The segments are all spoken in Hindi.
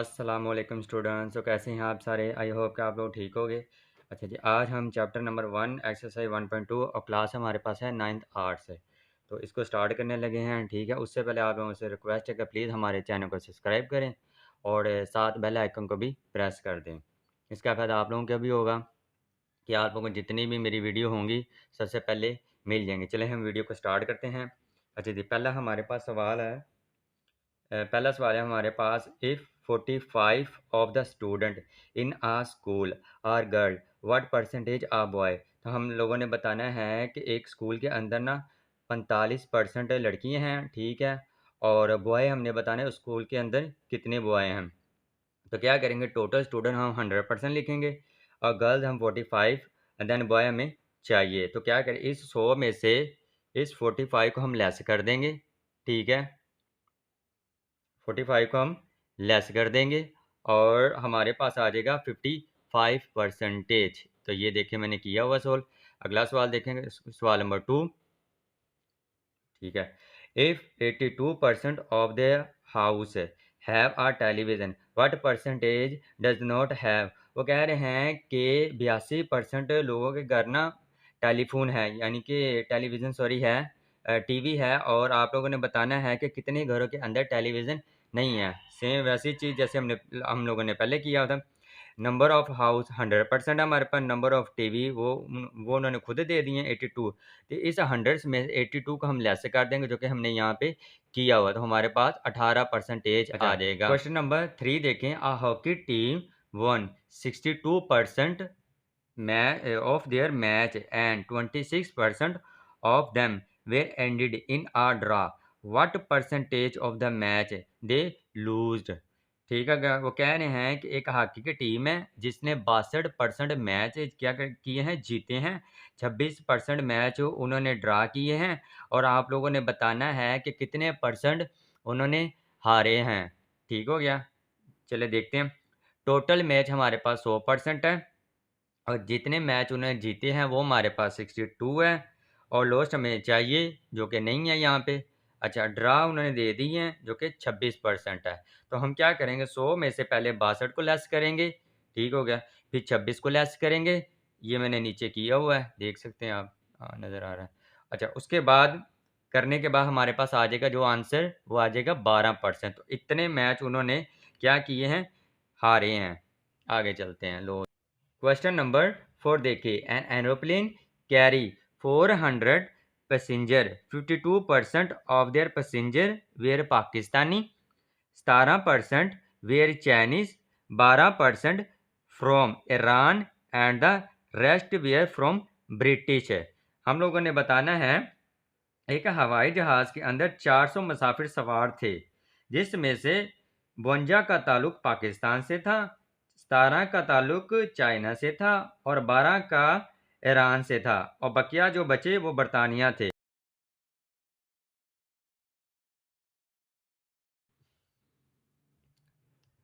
अस्सलाम वालेकुम स्टूडेंट्स। तो कैसे हैं आप सारे? आई होप कि आप लोग ठीक होंगे। अच्छा जी, आज हम चैप्टर नंबर 1 एक्सरसाइज 1.2 और क्लास हमारे पास है 9th आर्ट से। तो इसको स्टार्ट करने लगे हैं, ठीक है। उससे पहले आप लोगों से रिक्वेस्ट है कि प्लीज़ हमारे चैनल को सब्सक्राइब करें और साथ बेल आइकन को भी प्रेस कर दें। इसका फ़ायदा आप लोगों को भी होगा कि आप लोगों को जितनी भी मेरी वीडियो होंगी सबसे पहले मिल जाएंगे। चले हम वीडियो को स्टार्ट करते हैं। अच्छा जी, पहला हमारे पास सवाल है। पहला सवाल है हमारे पास, if 45 of the student in a school are girl, what percentage are boy. तो हम लोगों ने बताना है कि एक स्कूल के अंदर ना 45% लड़कियां हैं, ठीक है। और बॉय हमने बताना है उस स्कूल के अंदर कितने बॉय हैं। तो क्या करेंगे, टोटल स्टूडेंट हम 100% लिखेंगे और गर्ल्स हम 45 एंड देन बॉय हमें चाहिए। तो क्या करें, इस 100 में से इस 45 को हम लेस कर देंगे, ठीक है। 45 को हम लेस कर देंगे और हमारे पास आ जाएगा 55%। तो ये देखिए मैंने किया हुआ सॉल्व। अगला सवाल देखेंगे, सवाल नंबर 2, ठीक है। If 82% of the house have a television, what percentage does not have. वो कह रहे हैं कि 82% लोगों के घर ना टेलीफोन है, यानी कि टेलीविज़न सॉरी है, टीवी है। और आप लोगों ने बताना है कि कितने घरों के अंदर टेलीविज़न नहीं है। सेम वैसी चीज़ जैसे हम लोगों ने पहले किया था। नंबर ऑफ़ हाउस 100% हमारे पास, नंबर ऑफ़ टीवी वो उन्होंने खुद दे दिए हैं 82। तो इस 100 में 82 को हम लेस कर देंगे जो कि हमने यहाँ पे किया हुआ, तो हमारे पास 18% आ जाएगा। क्वेश्चन नंबर 3 देखें, a hockey team one 62% of their match and 26% of them were ended in a draw, what percentage of the match they lost। ठीक है, वो कह रहे हैं कि एक हॉकी की टीम है जिसने 62% मैच क्या किए हैं, जीते हैं। 26% मैच उन्होंने ड्रा किए हैं और आप लोगों ने बताना है कि कितने परसेंट उन्होंने हारे हैं। ठीक हो गया, चले देखते हैं। टोटल मैच हमारे पास 100% है और जितने मैच उन्होंने जीते हैं वो हमारे पास 62 है और लॉस्ट हमें चाहिए जो कि नहीं है यहाँ पे। अच्छा, ड्रा उन्होंने दे दी हैं जो कि 26% है। तो हम क्या करेंगे, 100 में से पहले 62 को लेस करेंगे, ठीक हो गया। फिर 26 को लेस करेंगे, ये मैंने नीचे किया हुआ है, देख सकते हैं आप, हाँ नज़र आ रहा है। अच्छा, उसके बाद करने के बाद हमारे पास आ जाएगा जो आंसर, वो आ जाएगा 12%। तो इतने मैच उन्होंने क्या किए हैं, हारे हैं। आगे चलते हैं, लो क्वेश्चन नंबर 4 देखिए, an aeroplane carry 400 passenger, 52% of their passenger were Pakistani, 17% were Chinese, 12% from Iran and the rest were from British है। हम लोगों ने बताना है एक हवाई जहाज के अंदर 400 मुसाफिर सवार थे, जिसमें से 52 का ताल्लुक पाकिस्तान से था, 17 का ताल्लुक चाइना से था और 12 का ईरान से था और बकिया जो बचे वो बरतानिया थे।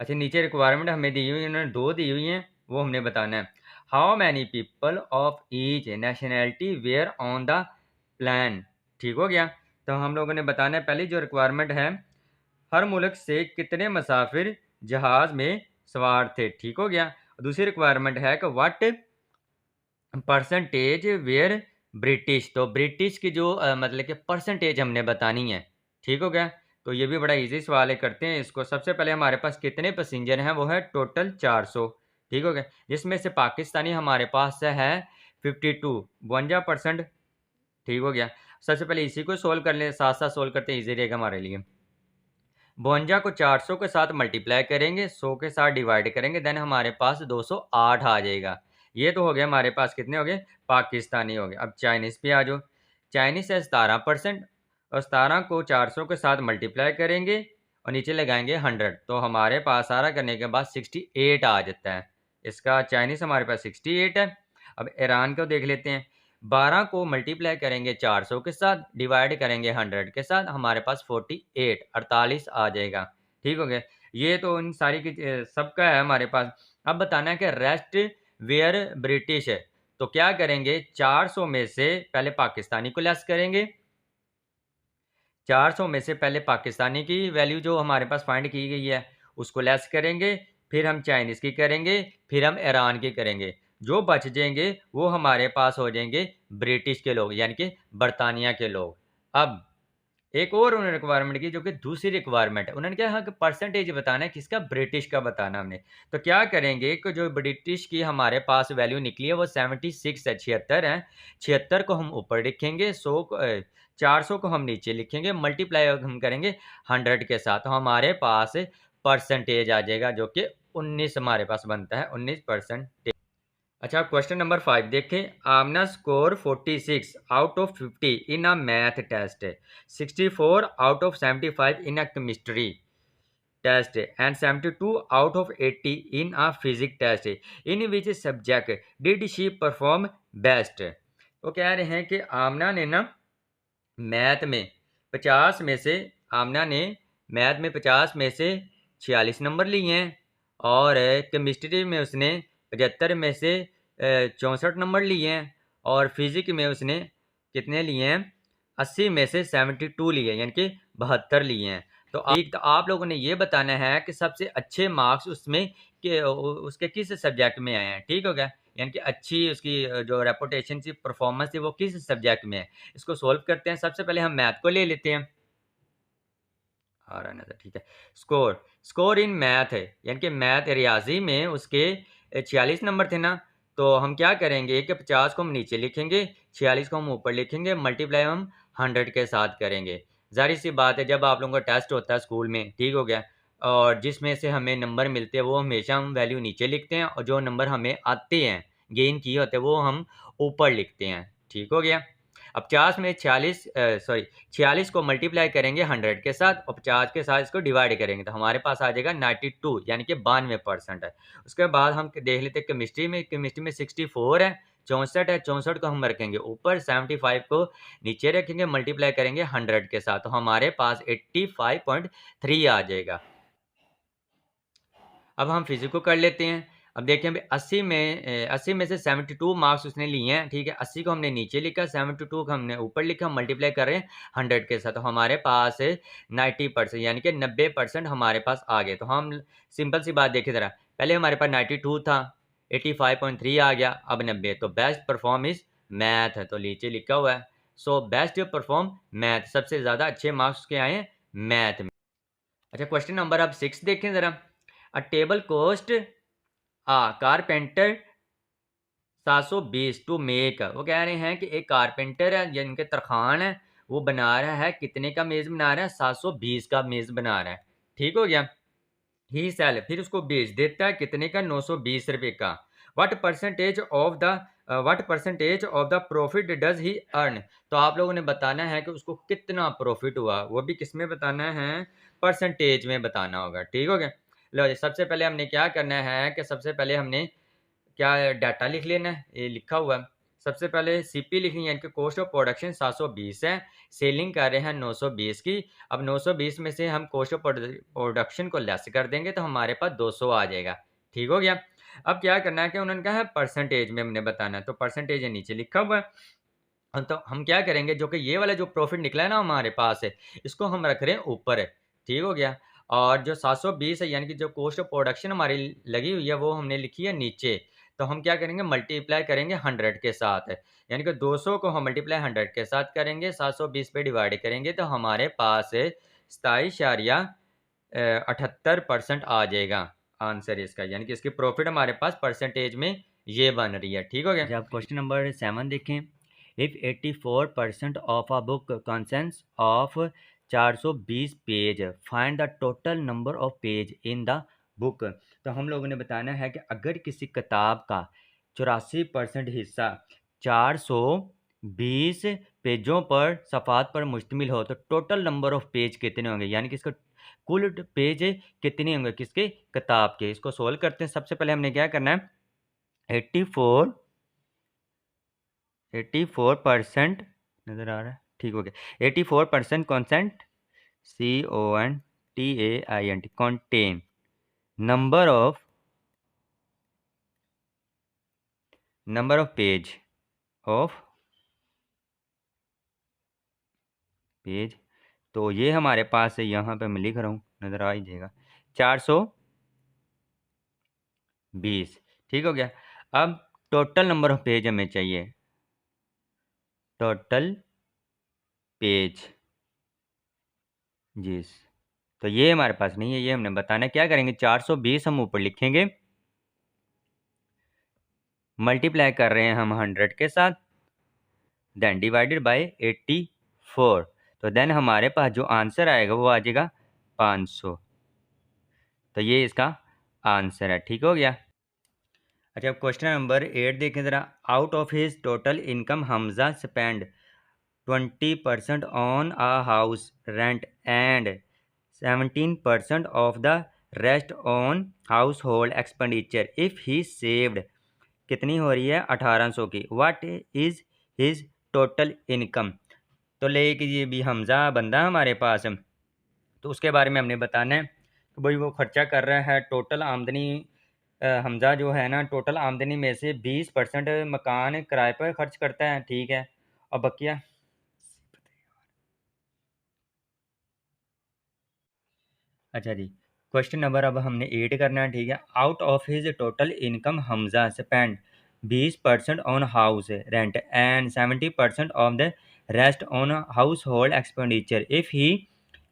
अच्छा, नीचे रिक्वायरमेंट हमें दी हुई, उन्होंने 2 दी हुई हैं, वो हमने बताना है। How many people of each nationality were on the plan. ठीक हो गया, तो हम लोगों ने बताना है, पहली जो रिक्वायरमेंट है, हर मुल्क से कितने मुसाफिर जहाज़ में सवार थे। ठीक हो गया। दूसरी रिक्वायरमेंट है कि व्हाट परसेंटेज वेयर ब्रिटिश। तो ब्रिटिश की जो मतलब कि परसेंटेज हमने बतानी है। ठीक हो गया, तो ये भी बड़ा इजी सवाल है, करते हैं इसको। सबसे पहले हमारे पास कितने पैसेंजर हैं, वो है टोटल 400। ठीक हो गया, जिसमें से पाकिस्तानी हमारे पास है 52, 52%। ठीक हो गया, सबसे पहले इसी को सोल्व कर लें, साथ साथ सोल्व करते हैं, ईजी रहेगा हमारे लिए। 52 को 400 के साथ मल्टीप्लाई करेंगे, 100 के साथ डिवाइड करेंगे, देन हमारे पास 208 आ जाएगा। ये तो हो गया हमारे पास, कितने हो गए, पाकिस्तानी हो गए। अब चाइनीज़ पे आ जाओ। चाइनीज़ है 17% और 17 को 400 के साथ मल्टीप्लाई करेंगे और नीचे लगाएंगे 100, तो हमारे पास सारा करने के बाद 68 आ जाता है। इसका चाइनीज़ हमारे पास 68 है। अब ईरान को देख लेते हैं। 12 को मल्टीप्लाई करेंगे 400 के साथ, डिवाइड करेंगे 100 के साथ, हमारे पास 48 48 आ जाएगा। ठीक हो गया, ये तो इन सारी की सबका है हमारे पास। अब बताना है कि रेस्ट वेयर ब्रिटिश है, तो क्या करेंगे, 400 में से पहले पाकिस्तानी को लेस करेंगे। 400 में से पहले पाकिस्तानी की वैल्यू जो हमारे पास फाइंड की गई है उसको लेस करेंगे, फिर हम चाइनीज़ की करेंगे, फिर हम ईरान की करेंगे। जो बच जाएंगे वो हमारे पास हो जाएंगे ब्रिटिश के लोग, यानी कि बरतानिया के लोग। अब एक और उन्होंने रिक्वायरमेंट की, जो कि दूसरी रिक्वायरमेंट है। उन्होंने कहा हाँ कि परसेंटेज बताना है, किसका? ब्रिटिश का बताना हमने। तो क्या करेंगे कि जो ब्रिटिश की हमारे पास वैल्यू निकली है वो 76 है, 76 है। 76 को हम ऊपर लिखेंगे, 400 को हम नीचे लिखेंगे, मल्टीप्लाई हम करेंगे 100 के साथ, तो हमारे पास परसेंटेज आ जाएगा जो कि 19 हमारे पास बनता है, 19%। अच्छा, क्वेश्चन नंबर 5 देखें। Amna score 46 out of 50 in a math test, 64 out of 75 in a chemistry test and 72 out of 80 in a physics test. In which subject did she perform best? वो कह रहे हैं कि आमना ने ना मैथ में 50 में से आमना ने मैथ में 50 में से 46 नंबर लिए हैं, और केमिस्ट्री में उसने 75 में से 64 नंबर लिए हैं, और फिजिक्स में उसने कितने लिए हैं? 80 में से 72 लिए हैं, यानी कि 72 लिए हैं। तो आप लोगों ने ये बताना है कि सबसे अच्छे मार्क्स उसमें के उसके किस सब्जेक्ट में आए हैं। ठीक हो गया? यानी कि अच्छी उसकी जो रेपुटेशन थी, परफॉर्मेंस थी, वो किस सब्जेक्ट में है। इसको सोल्व करते हैं। सबसे पहले हम मैथ को ले लेते हैं। आ रहा नजर, ठीक है। स्कोर स्कोर इन मैथ है, यानी कि मैथ रियाजी में उसके 46 नंबर थे ना, तो हम क्या करेंगे कि 50 को हम नीचे लिखेंगे, 46 को हम ऊपर लिखेंगे, मल्टीप्लाई हम 100 के साथ करेंगे। जाहिर सी बात है, जब आप लोगों का टेस्ट होता है स्कूल में, ठीक हो गया, और जिसमें से हमें नंबर मिलते हैं वो हमेशा हम वैल्यू नीचे लिखते हैं, और जो नंबर हमें आते हैं, गेन किए होते हैं, वो हम ऊपर लिखते हैं। ठीक हो गया? अब 50 में 46 को मल्टीप्लाई करेंगे 100 के साथ, और 50 के साथ इसको डिवाइड करेंगे, तो हमारे पास आ जाएगा 92, यानी कि 92% है। उसके बाद हम देख लेते हैं केमिस्ट्री में 64 है, 64 है, 64 को हम रखेंगे ऊपर, 75 को नीचे रखेंगे, मल्टीप्लाई करेंगे 100 के साथ, तो हमारे पास 85.3 आ जाएगा। अब हम फिजिक्स को कर लेते हैं। अब देखिए भाई, 80 में से 72 मार्क्स उसने लिए हैं, ठीक है। 80 को हमने नीचे लिखा, 72 को हमने ऊपर लिखा, मल्टीप्लाई कर रहे हैं 100 के साथ, तो हमारे पास 90%, यानी कि 90% हमारे पास आ गए। तो हम सिंपल सी बात देखें ज़रा, पहले हमारे पास 92 था, 85.3 आ गया, अब 90, तो बेस्ट परफॉर्म इज मैथ है, तो नीचे लिखा हुआ है। सो बेस्ट परफॉर्म मैथ, सबसे ज़्यादा अच्छे मार्क्स के आए हैं मैथ में। अच्छा, क्वेश्चन नंबर अब 6 देखें ज़रा। A table cost carpenter 720 to make. वो कह रहे हैं कि एक कारपेंटर है, जिनके तरखान है, वो बना रहा है, कितने का मेज़ बना रहा है? 720 का मेज़ बना रहा है। ठीक हो गया? ही सेल, फिर उसको बेच देता है कितने का? 920 रुपए का। What percentage of the profit does he earn? तो आप लोगों ने बताना है कि उसको कितना प्रॉफिट हुआ, वो भी किस में बताना है? परसेंटेज में बताना होगा। ठीक हो गया? लो जी, सबसे पहले हमने क्या करना है कि सबसे पहले हमने क्या डाटा लिख लेना है, ये लिखा हुआ है। सबसे पहले सीपी लिखनी है, यानी कि कॉस्ट ऑफ प्रोडक्शन 720 है, सेलिंग कर रहे हैं 920 की। अब 920 में से हम कॉस्ट ऑफ प्रोडक्शन को लेस कर देंगे, तो हमारे पास 200 आ जाएगा। ठीक हो गया? अब क्या करना है कि उन्होंने कहा है परसेंटेज में हमने बताना है, तो परसेंटेज नीचे लिखा हुआ है। तो हम क्या करेंगे, जो कि ये वाला जो प्रॉफिट निकला है ना हमारे पास है, इसको हम रख रहे हैं ऊपर है। ठीक हो गया? और जो 720 है, यानी कि जो कॉस्ट ऑफ प्रोडक्शन हमारी लगी हुई है, वो हमने लिखी है नीचे। तो हम क्या करेंगे, मल्टीप्लाई करेंगे 100 के साथ, यानी कि 200 को हम मल्टीप्लाई 100 के साथ करेंगे, 720 पे डिवाइड करेंगे, तो हमारे पास 27.78% आ जाएगा आंसर इसका, यानी कि इसकी प्रॉफिट हमारे पास परसेंटेज में ये बन रही है। ठीक हो गया? आप क्वेश्चन नंबर 7 देखें। If 84% of a book consents of 420 page, find the total number of page in the book. तो हम लोगों ने बताना है कि अगर किसी किताब का 84% हिस्सा 420 पेजों पर सफ़ात पर मुश्तमिल हो, तो टोटल नंबर ऑफ पेज कितने होंगे, यानी कि इसका कुल पेज कितने होंगे किसके? किताब के। इसको सोल्व करते हैं। सबसे पहले हमने क्या करना है, 84% नज़र आ रहा है, ठीक हो गया। 84% consent, CONTAINT, content number of of page. तो ये हमारे पास है, यहाँ पे मैं लिख रहा हूँ, नज़र आ ही जाएगा। 420, ठीक हो गया। अब टोटल नंबर ऑफ पेज हमें चाहिए, टोटल पेज जी। तो ये हमारे पास नहीं है, ये हमने बताना है। क्या करेंगे, 420 हम ऊपर लिखेंगे, मल्टीप्लाई कर रहे हैं हम 100 के साथ, देन डिवाइडेड बाय 84। तो देन हमारे पास जो आंसर आएगा वो आ जाएगा 500। तो ये इसका आंसर है, ठीक हो गया। अच्छा, अब क्वेश्चन नंबर 8 देखें ज़रा। Out of his total income Hamza spend 20% on a house rent and 17% of the rest on house hold expenditure if he saved, कितनी हो रही है, 1800 की। What is his total income. तो ले कीजिए भी हमजा बंदा हमारे पास, तो उसके बारे में हमने बताना है कि भाई वो खर्चा कर रहा है टोटल आमदनी। हमजा जो है ना, टोटल आमदनी में से 20% मकान किराए पर खर्च करता है, ठीक है। और बकिया, अच्छा जी, क्वेश्चन नंबर अब हमने 8 करना है, ठीक है। Out of his total income Hamza spend 20% on house rent and 70% of the rest on house hold expenditure if he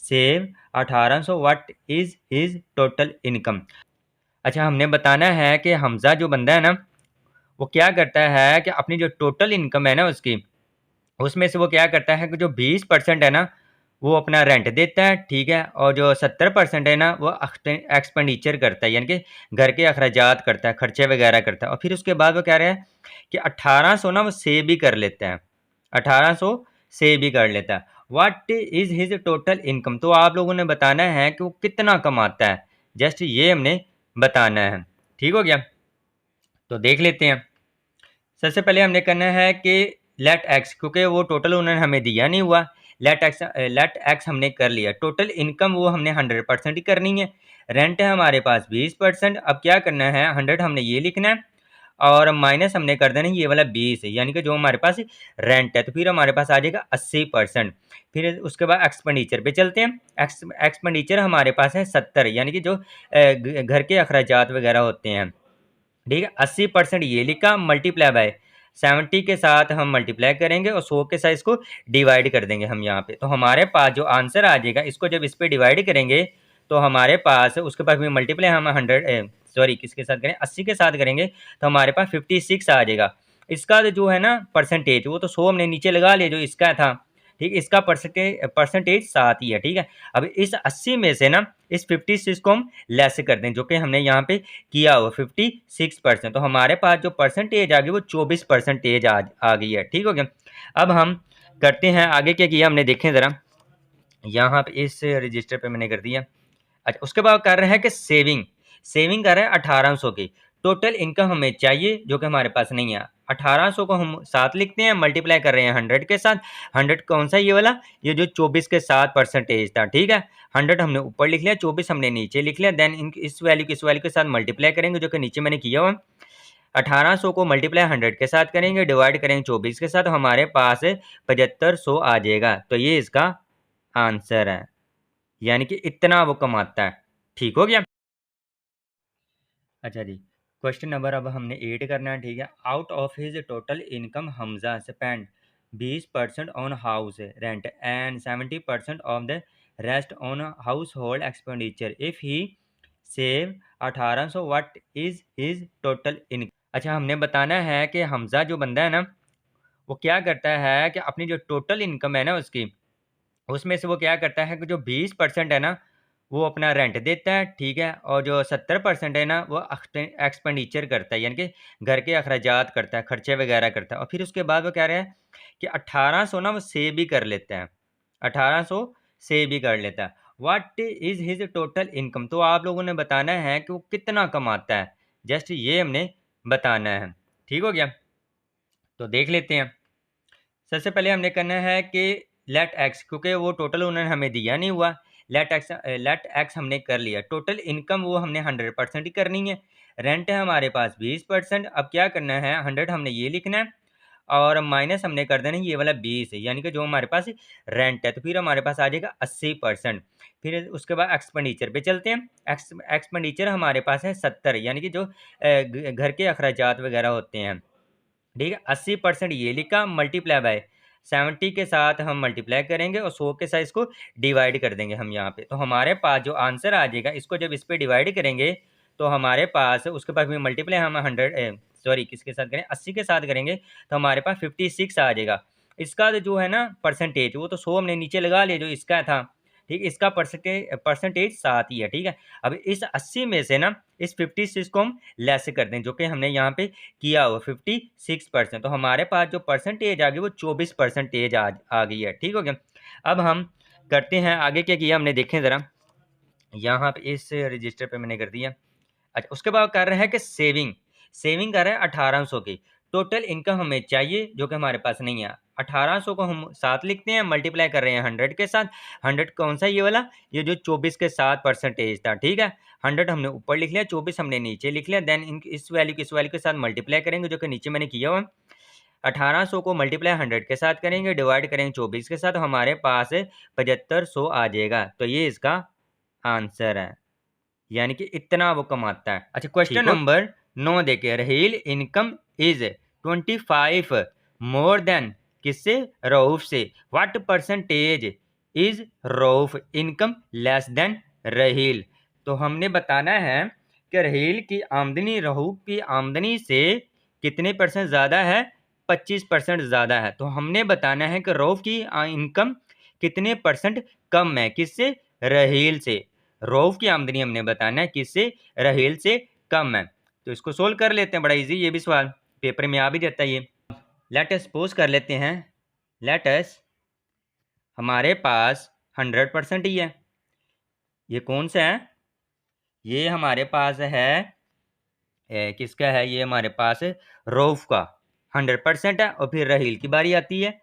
save 1800, what is his total income. अच्छा, हमने बताना है कि हमजा जो बंदा है ना, वो क्या करता है कि अपनी जो टोटल इनकम है ना उसकी, उसमें से वो क्या करता है कि जो 20% है ना वो अपना रेंट देता है, ठीक है। और जो 70% है ना वो एक्सपेंडिचर करता है, यानी कि घर के अखराजात करता है, खर्चे वगैरह करता है। और फिर उसके बाद वो कह रहे हैं कि 1800 ना वो सेव भी कर लेता है, 1800 सेव भी कर लेता है। What is his total income. तो आप लोगों ने बताना है कि वो कितना कमाता है, जस्ट ये हमने बताना है, ठीक हो गया। तो देख लेते हैं। सबसे पहले हमने करना है कि लेट एक्स, क्योंकि वो टोटल उन्होंने हमें दिया नहीं हुआ। लेट एक्स हमने कर लिया। टोटल इनकम वो हमने 100% ही करनी है। रेंट है हमारे पास 20%। अब क्या करना है, 100 हमने ये लिखना है और माइनस हमने कर देना है ये वाला 20 है, यानी कि जो हमारे पास रेंट है। तो फिर हमारे पास आ जाएगा 80%। फिर उसके बाद एक्सपेंडिचर पे चलते हैं। एक्सपेंडिचर हमारे पास है 70, यानी कि जो घर के अखराजात वगैरह होते हैं, ठीक है। 80% ये लिखा, मल्टीप्लाई बाय 70 के साथ हम मल्टीप्लाई करेंगे और 100 के साथ इसको डिवाइड कर देंगे हम यहाँ पे। तो हमारे पास जो आंसर आ जाएगा, इसको जब इस पे डिवाइड करेंगे तो हमारे पास, उसके पास भी मल्टीप्लाई हम 100 सॉरी किसके साथ करें, 80 के साथ करेंगे तो हमारे पास 56 आ जाएगा। इसका जो है ना परसेंटेज, वो तो 100 हमने नीचे लगा लिया जो इसका था, ठीक। इसका परसेंटेज 7 ही है, ठीक है। अब इस 80 में से ना इस 56 को हम लेस कर दें, जो कि हमने यहाँ पे किया हुआ 56%। तो हमारे पास जो परसेंटेज आ गई वो 24% आ गई है, ठीक हो गया। अब हम करते हैं आगे, क्या किया हमने, देखें ज़रा। यहाँ पे इस रजिस्टर पे मैंने कर दिया। अच्छा, उसके बाद कर रहे हैं कि सेविंग, सेविंग कर रहे हैं 1800 की। टोटल इनकम हमें चाहिए जो कि हमारे पास नहीं है। 1800 को हम साथ लिखते हैं, मल्टीप्लाई कर रहे हैं 100 के साथ। 100 कौन सा, ये वाला, ये जो 24 के साथ परसेंटेज था, ठीक है। 100 हमने ऊपर लिख लिया, 24 हमने नीचे लिख लिया। देन इस वैल्यू इस वैल्यू के साथ मल्टीप्लाई करेंगे, जो कि नीचे मैंने किया हुआ। 1800 को मल्टीप्लाई 100 के साथ करेंगे, डिवाइड करेंगे 24 के साथ, तो हमारे पास 7500 आ जाएगा। तो ये इसका आंसर है, यानी कि इतना वो कमाता है, ठीक हो गया। अच्छा जी, क्वेश्चन नंबर अब हमने 8 करना है, ठीक है। Out of his total income Hamza spend 20% on house rent and 70% of the rest on house hold expenditure if he save 1800, what is his total income. अच्छा, हमने बताना है कि हमजा जो बंदा है ना, वो क्या करता है कि अपनी जो टोटल इनकम है ना उसकी, उसमें से वो क्या करता है कि जो 20% है ना वो अपना रेंट देता है, ठीक है। और जो 70% है ना वो एक्सपेंडिचर करता है, यानी कि घर के अखराजात करता है, खर्चे वगैरह करता है। और फिर उसके बाद वो कह रहे हैं कि 1800 ना वो सेव भी कर लेता है, 1800 सेव भी कर लेता है। What is his total income. तो आप लोगों ने बताना है कि वो कितना कमाता है, जस्ट ये हमने बताना है, ठीक हो गया। तो देख लेते हैं। सबसे पहले हमने करना है कि लेट एक्स, क्योंकि वो टोटल उन्होंने हमें दिया नहीं हुआ। लेट एक्स हमने कर लिया। टोटल इनकम वो हमने 100% ही करनी है। रेंट है हमारे पास 20%। अब क्या करना है, 100 हमने ये लिखना है और माइनस हमने कर देना ये वाला 20, यानी कि जो हमारे पास रेंट है, तो फिर हमारे पास आ जाएगा 80%। फिर उसके बाद एक्सपेंडिचर पे चलते हैं। एक्सपेंडिचर हमारे पास है 70, यानी कि जो घर के अखराजात वगैरह होते हैं, ठीक है। 80% ये लिखा, मल्टीप्लाई बाय 70 के साथ हम मल्टीप्लाई करेंगे और 100 के साथ इसको डिवाइड कर देंगे हम यहाँ पे। तो हमारे पास जो आंसर आ जाएगा, इसको जब इस पे डिवाइड करेंगे तो हमारे पास उसके पास भी मल्टीप्लाई हम 100 सॉरी किसके साथ करें, 80 के साथ करेंगे तो हमारे पास 56 आ जाएगा। इसका जो है ना परसेंटेज, वो तो 100 हमने नीचे लगा लिया जो इसका था, ठीक। इसका परसेंटेज 7 ही है, ठीक है। अब इस 80 में से ना इस 56 को हम लेस कर दें, जो कि हमने यहाँ पे किया हुआ 56%। तो हमारे पास जो परसेंटेज आ गई वो 24% आ गई है, ठीक हो गया। अब हम करते हैं आगे, क्या किया हमने, देखें ज़रा। यहाँ पे इस रजिस्टर पे मैंने कर दिया। अच्छा, उसके बाद कर रहे हैं कि सेविंग सेविंग कर रहे हैं 1800 की। टोटल इनकम हमें चाहिए जो कि हमारे पास नहीं है। 1800 को हम 7 लिखते हैं, मल्टीप्लाई कर रहे हैं 100 के साथ। 100 कौन सा, ये वाला, ये जो 24 के साथ परसेंटेज था, ठीक है। 100 हमने ऊपर लिख लिया, 24 हमने नीचे लिख लिया। देन इस वैल्यू इस वैल्यू के साथ मल्टीप्लाई करेंगे, जो कि नीचे मैंने किया हुआ। 1800 को मल्टीप्लाई 100 के साथ करेंगे, डिवाइड करेंगे 24 के साथ, तो हमारे पास 7500 आ जाएगा। तो ये इसका आंसर है, यानी कि इतना वो कमाता है। अच्छा, क्वेश्चन नंबर 9 देखिए। Raheel income is 25 more than किससे, रऊफ से। What percentage is Rauf income less than Raheel. तो हमने बताना है कि रहील की आमदनी रऊफ की आमदनी से कितने परसेंट ज़्यादा है, 25% ज़्यादा है। तो हमने बताना है कि रऊफ की इनकम कितने परसेंट कम है, किससे, रहील से। रऊफ की आमदनी हमने बताना है किससे, रहील से कम है। तो इसको सोल्व कर लेते हैं, बड़ा इजी ये भी सवाल पेपर में आ भी जाता है ये। लेट अस सपोज कर लेते हैं, लेट अस हमारे पास 100% ही है। ये कौन सा है, ये हमारे पास है किसका है, ये हमारे पास रऊफ का 100% है। और फिर रहील की बारी आती है,